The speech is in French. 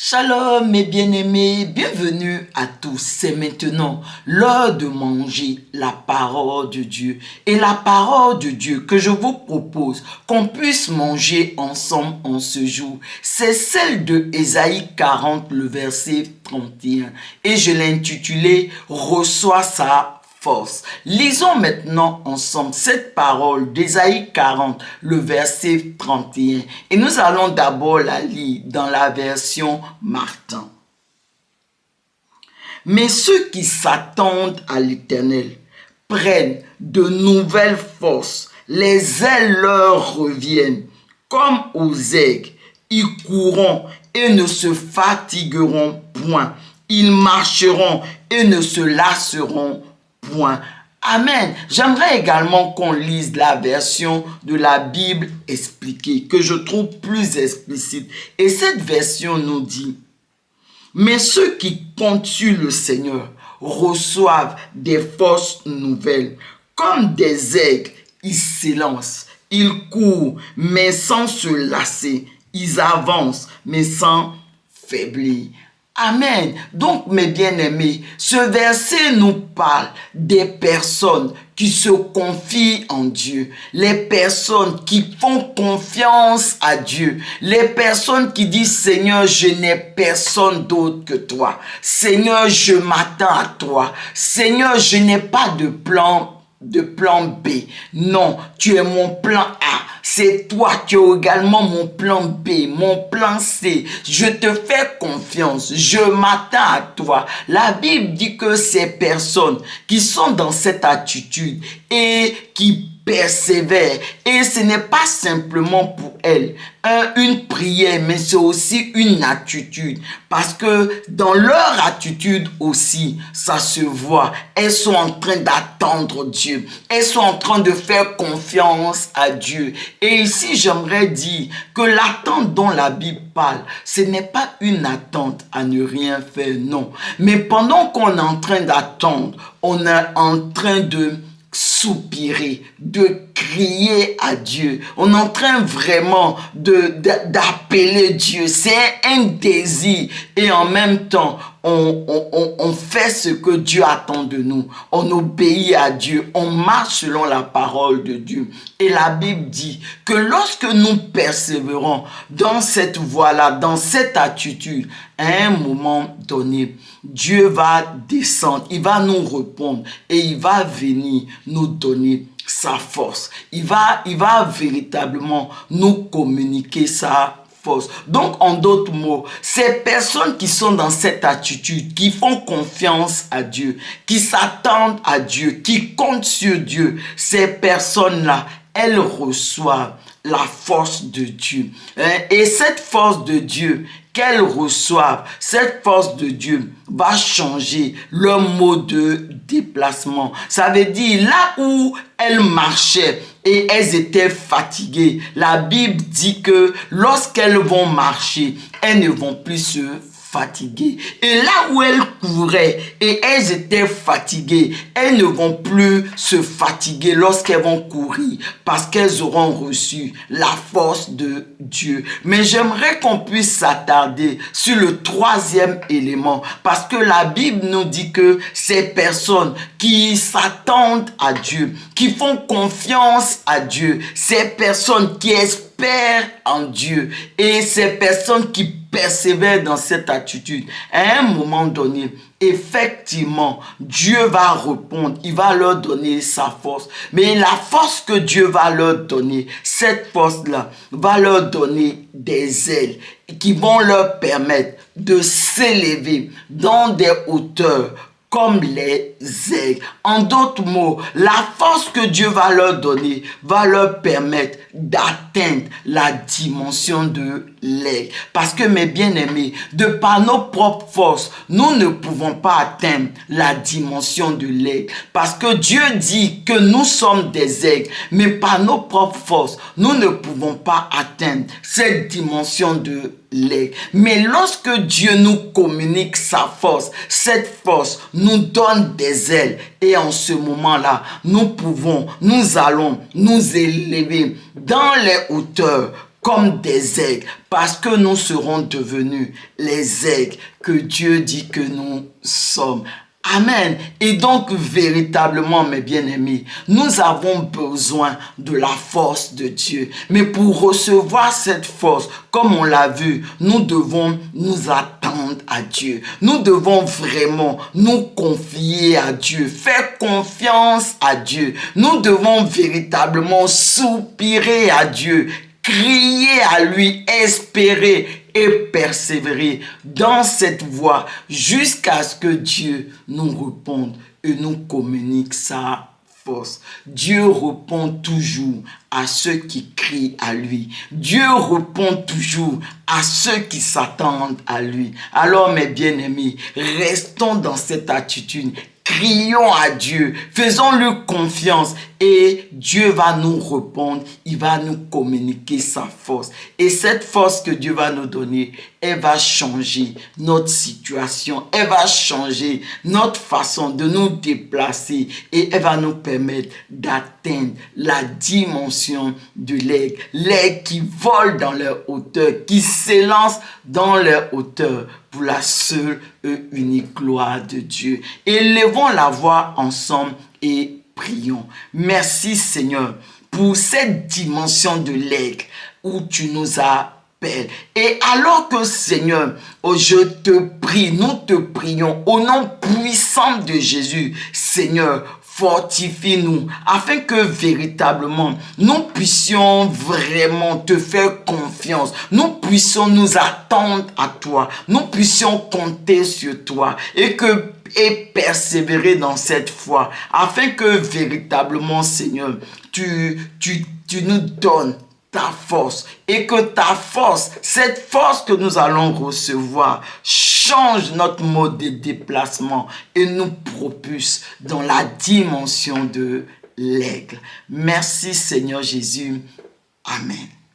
Shalom mes bien-aimés, bienvenue à tous. C'est maintenant l'heure de manger la parole de Dieu. Et la parole de Dieu que je vous propose qu'on puisse manger ensemble en ce jour, c'est celle de Ésaïe 40, le verset 31. Et je l'ai intitulé « Reçois sa force ». Lisons maintenant ensemble cette parole d'Ésaïe 40, le verset 31. Et nous allons d'abord la lire dans la version Martin. Mais ceux qui s'attendent à l'Éternel prennent de nouvelles forces. Les ailes leur reviennent comme aux aigles. Ils courront et ne se fatigueront point. Ils marcheront et ne se lasseront point. Amen. J'aimerais également qu'on lise la version de la Bible expliquée, que je trouve plus explicite. Et cette version nous dit: mais ceux qui comptent sur le Seigneur reçoivent des forces nouvelles. Comme des aigles, ils s'élancent, ils courent, mais sans se lasser. Ils avancent, mais sans faiblir. Amen. Donc, mes bien-aimés, ce verset nous parle des personnes qui se confient en Dieu, les personnes qui font confiance à Dieu, les personnes qui disent: Seigneur, je n'ai personne d'autre que toi. Seigneur, je m'attends à toi. Seigneur, je n'ai pas de plan B. Non, tu es mon plan A. C'est toi qui es également mon plan B, mon plan C. Je te fais confiance. Je m'attends à toi. La Bible dit que ces personnes qui sont dans cette attitude et qui persévèrent, et ce n'est pas simplement pour elles une prière, mais c'est aussi une attitude, parce que dans leur attitude aussi, ça se voit. Elles sont en train d'attendre Dieu. Elles sont en train de faire confiance à Dieu. Et ici, j'aimerais dire que l'attente dont la Bible parle, ce n'est pas une attente à ne rien faire, non. Mais pendant qu'on est en train d'attendre, on est en train de soupirer, de crier à Dieu. On est en train vraiment d'appeler Dieu. C'est un désir. Et en même temps, on fait ce que Dieu attend de nous. On obéit à Dieu. On marche selon la parole de Dieu. Et la Bible dit que lorsque nous persévérons dans cette voie-là, dans cette attitude, à un moment donné, Dieu va descendre, il va nous répondre et il va venir nous donner sa force. Il va véritablement nous communiquer sa force. Donc, en d'autres mots, ces personnes qui sont dans cette attitude, qui font confiance à Dieu, qui s'attendent à Dieu, qui comptent sur Dieu, ces personnes-là, elles reçoivent la force de Dieu. Et cette force de Dieu qu'elles reçoivent, cette force de Dieu va changer leur mode de déplacement. Ça veut dire, là où elles marchaient et elles étaient fatiguées, la Bible dit que lorsqu'elles vont marcher, elles ne vont plus se fatiguées. Et là où elles couraient et elles étaient fatiguées, elles ne vont plus se fatiguer lorsqu'elles vont courir, parce qu'elles auront reçu la force de Dieu. Mais j'aimerais qu'on puisse s'attarder sur le troisième élément, parce que la Bible nous dit que ces personnes qui s'attendent à Dieu, qui font confiance à Dieu, ces personnes qui espèrent en Dieu et ces personnes qui persévèrent dans cette attitude, à un moment donné, effectivement, Dieu va répondre, il va leur donner sa force. Mais la force que Dieu va leur donner, cette force-là, va leur donner des ailes qui vont leur permettre de s'élever dans des hauteurs comme les aigles. En d'autres mots, la force que Dieu va leur donner va leur permettre d'atteindre la dimension de l'aigle. Parce que, mes bien-aimés, de par nos propres forces, nous ne pouvons pas atteindre la dimension de l'aigle. Parce que Dieu dit que nous sommes des aigles, mais par nos propres forces, nous ne pouvons pas atteindre cette dimension de l'aigle. Mais lorsque Dieu nous communique sa force, cette force nous donne des ailes. Et en ce moment-là, nous allons nous élever dans les hauteurs comme des aigles, parce que nous serons devenus les aigles que Dieu dit que nous sommes. Amen. Et donc, véritablement, mes bien-aimés, nous avons besoin de la force de Dieu. Mais pour recevoir cette force, comme on l'a vu, nous devons nous attendre à Dieu. Nous devons vraiment nous confier à Dieu, faire confiance à Dieu. Nous devons véritablement soupirer à Dieu, crier à lui, espérer et persévérer dans cette voie jusqu'à ce que Dieu nous réponde et nous communique sa force. Dieu répond toujours à ceux qui crient à lui. Dieu répond toujours à ceux qui s'attendent à lui. Alors mes bien-aimés, restons dans cette attitude. Crions à Dieu, faisons-lui confiance et Dieu va nous répondre, il va nous communiquer sa force. Et cette force que Dieu va nous donner, elle va changer notre situation, elle va changer notre façon de nous déplacer et elle va nous permettre d'atteindre la dimension de l'aigle. L'aigle qui vole dans leur hauteur, qui s'élance dans leur hauteur pour la seule et unique gloire de Dieu. Élevons la voix ensemble et prions. Merci Seigneur pour cette dimension de l'aigle où tu nous appelles. Et alors que Seigneur, je te prie, nous te prions au nom puissant de Jésus, Seigneur, fortifie-nous afin que véritablement nous puissions vraiment te faire confiance, nous puissions nous attendre à toi, nous puissions compter sur toi et persévérer dans cette foi afin que véritablement Seigneur tu nous donnes ta force et que ta force, cette force que nous allons recevoir, change notre mode de déplacement et nous propulse dans la dimension de l'aigle. Merci Seigneur Jésus. Amen.